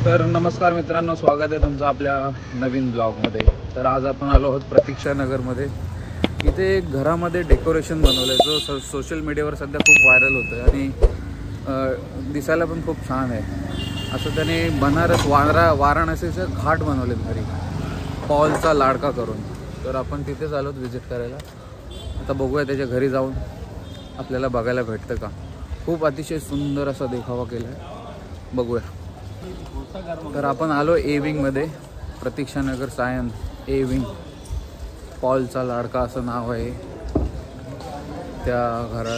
तर नमस्कार मित्रांनो, स्वागत आहे तुमचं आपल्या नवीन ब्लॉगमध्ये। तर आज आपण आलो आहोत प्रतीक्षा नगरमध्ये। इथे एक घरामध्ये डेकोरेशन बनवलं आहे जो सोशल मीडियावर सध्या खूप व्हायरल होतं आणि दिसायला पण खूप छान आहे। असं त्याने बनारस वाराणसीचं घाट बनवलेत घरी, पॉलचा लाडका करून। तर आपण तिथेच आलो व्हिजिट करायला। आता बघूया त्याच्या घरी जाऊन आपल्याला बघायला भेटतं का। खूप अतिशय सुंदर असा देखावा केला आहे, बघूया। तर आपण आलो ए विंगमध्ये, प्रतीक्षा नगर सायन ए विंग। पॉलचा लाडका असं नाव आहे त्या घरा,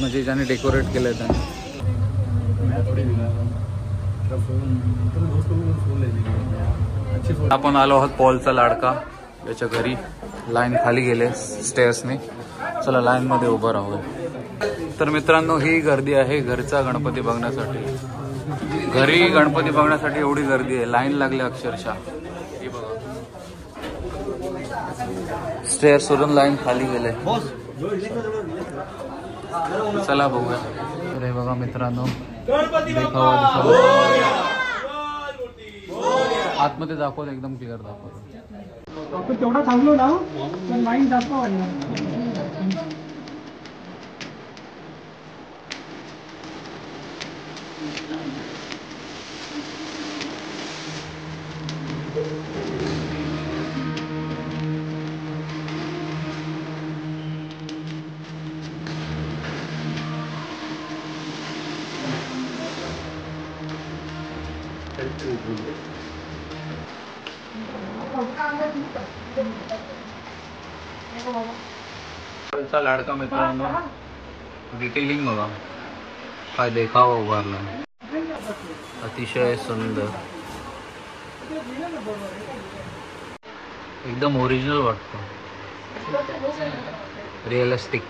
म्हणजे ज्याने डेकोरेट केलं आहे त्याने। आपण आलो आहोत पॉलचा लाडका याच्या घरी। लाईन खाली गेले स्टेअर्सने, चला लाईनमध्ये उभं राहू। तर मित्रांनो, ही गर्दी आहे घरचा गणपती बघण्यासाठी। घरी गणपती बघण्यासाठी एवढी गर्दी आहे, लाईन लागली अक्षरशः। हे बघा, स्टेअर्स वरून लाईन खाली गेले। चला बघूया। तर हे बघा मित्रांनो, देखावा आतमध्ये दाखवतो, एकदम क्लिअर दाखवतो। आपण तेवढा थांबलो ना तर लाईन जास्त वाढणार। पॉलचा लाडका मित्रांनो, डिटेलिंग बघा, काय देखावा उभारला, अतिशय सुंदर, एकदम ओरिजिनल वाटतं, रिअलिस्टिक।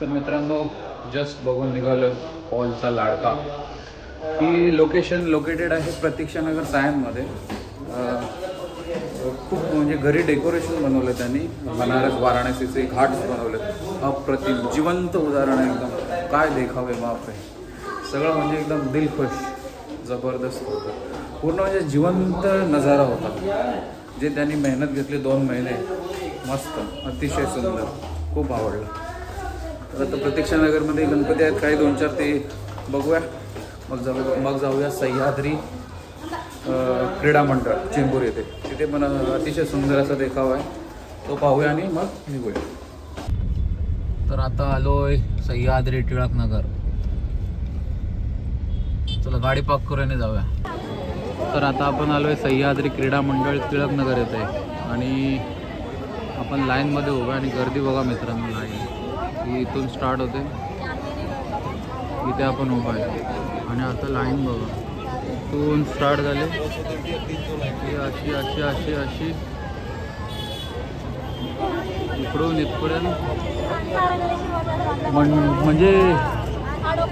तर मित्रांनो, जस्ट बघून निघालो पॉलचा लाडका। ही लोकेटेड आहे प्रतीक्षा नगर सायनमध्ये। खूप म्हणजे घरी डेकोरेशन बनवलं त्यांनी, बनारस वाराणसीचे घाट बनवले, अप्रतिम, जिवंत उदाहरण आहे एकदम। काय देखावे, बापरे, सगळं म्हणजे एकदम दिलखुश, जबरदस्त होतं पूर्ण, म्हणजे जिवंत नजारा होता। जे त्यांनी मेहनत घेतली 2 महिने, मस्त, अतिशय सुंदर, खूप आवडलं। तर आता प्रतीक्षा नगरमध्ये गणपती आहेत काही 2-4, ते बघूया। मग जाऊया सह्याद्री क्रीडा मंडळ चेंबूर येथे, तिथे पण अतिशय सुंदर असा देखावा आहे, तो पाहूया आणि मग निघूया। तर आता आलोय सह्याद्री टिळक नगर, चला गाडी पार्क करून जाऊया। तर आता आपण आलोय सह्याद्री क्रीडा मंडळ टिळक नगर येथे आणि आपण लाईनमध्ये उभा आणि गर्दी बघा मित्रांनो। लाईन ही इथून स्टार्ट होते, इथे आपण उभा आहे आणि आता लाईन बघा, इथून स्टार्ट झाले, अशी अशी अशी अशी इकडून इथपर्यंत, म्हणजे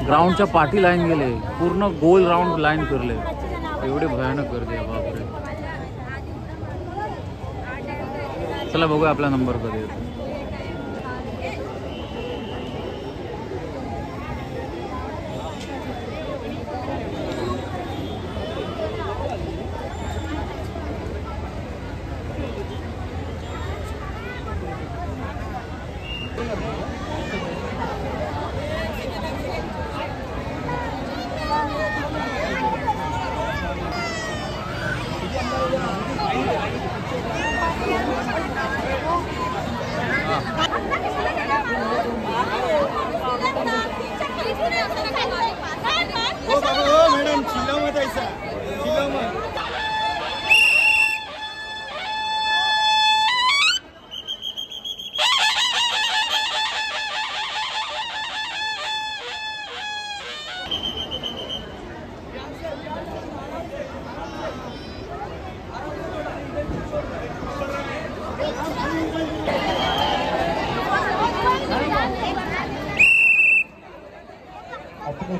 ग्राउंडच्या पाठी लाईन गेले, पूर्ण गोल राऊंड लाईन फिरले, एवढे भयानक गर्दी आहे, बापरे। चला बघूया आपला नंबर कधी येतो।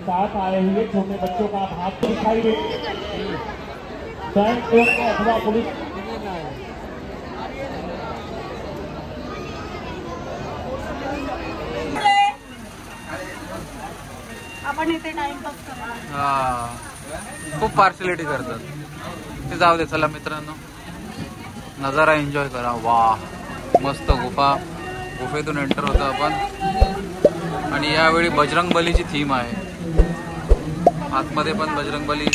साथ आए हुए छोटे बच्चों का आप हाथ दिखाई दे स्वयं अथवा पुलिस आपण इथे टाइमपास करणार. हा खूप पार्सलिटी करतात ते. जाऊ दे, चला मित्रांनो नजारा एन्जॉय करा. वा मस्त गुफेतून एंटर होतो आपण. आणि यावेळी बजरंगबलीची थीम आहे. आतमध्ये पण बजरंगबली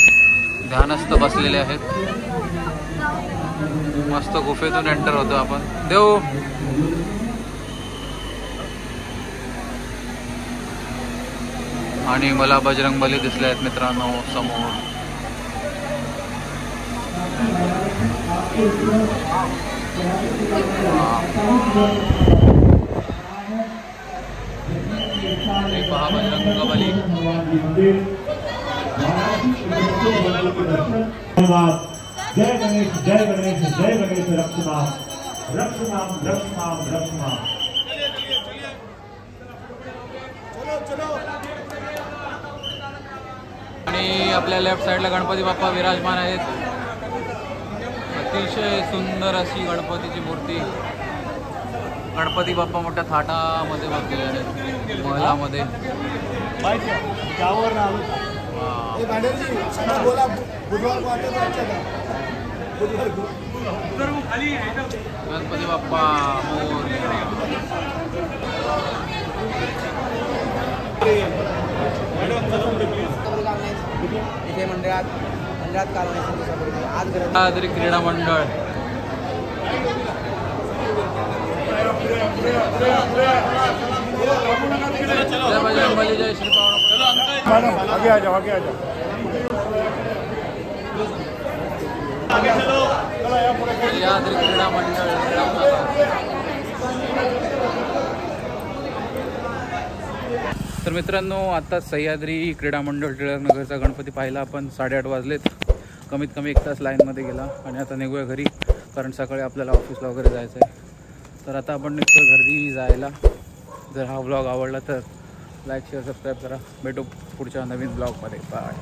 ध्यानस्थ बसलेले आहेत. मस्त गुफेतून एंटर होतो आपण. देऊ आणि मला बजरंगबली दिसले आहेत मित्रांनो समोर. पहा बजरंगबली. जय गणेश जय गणेश जय गणेश रक्षमाम रक्षमाम रक्षमाम रक्षमाम. आणि आपल्या लेफ्ट साईडला गणपती बाप्पा विराजमान आहेत. अतिशय सुंदर अशी गणपतीची मूर्ती. गणपती बाप्पा मोठ्या थाटामध्ये बसलेले आहेत महलामध्ये. गणपती बाप्पा मोरया. इथे मंडळात सह्याद्री क्रीडा मंडळ. जय बजरंगबली जय श्री मैडम आगे आ जाओ, आगे आ जाओ. सह्याद्री क्रीडा मंडळ. तर मित्रांनो आता सह्याद्री क्रीडा मंडळ टिळकनगरचा गणपती पाहिला आपण. 8:30 वाजलेत. कमीत कमी 1 तास लाईनमध्ये गेला. आणि आता निघूया घरी, कारण सकाळी आपल्याला ऑफिसला वगैरे जायचं आहे. तर आता आपण निघतो घरी जायला. जर हा व्लॉग आवडला तर लाईक शेअर सबस्क्राईब करा. भेटू पुढच्या नवीन ब्लॉगमध्ये. बाय.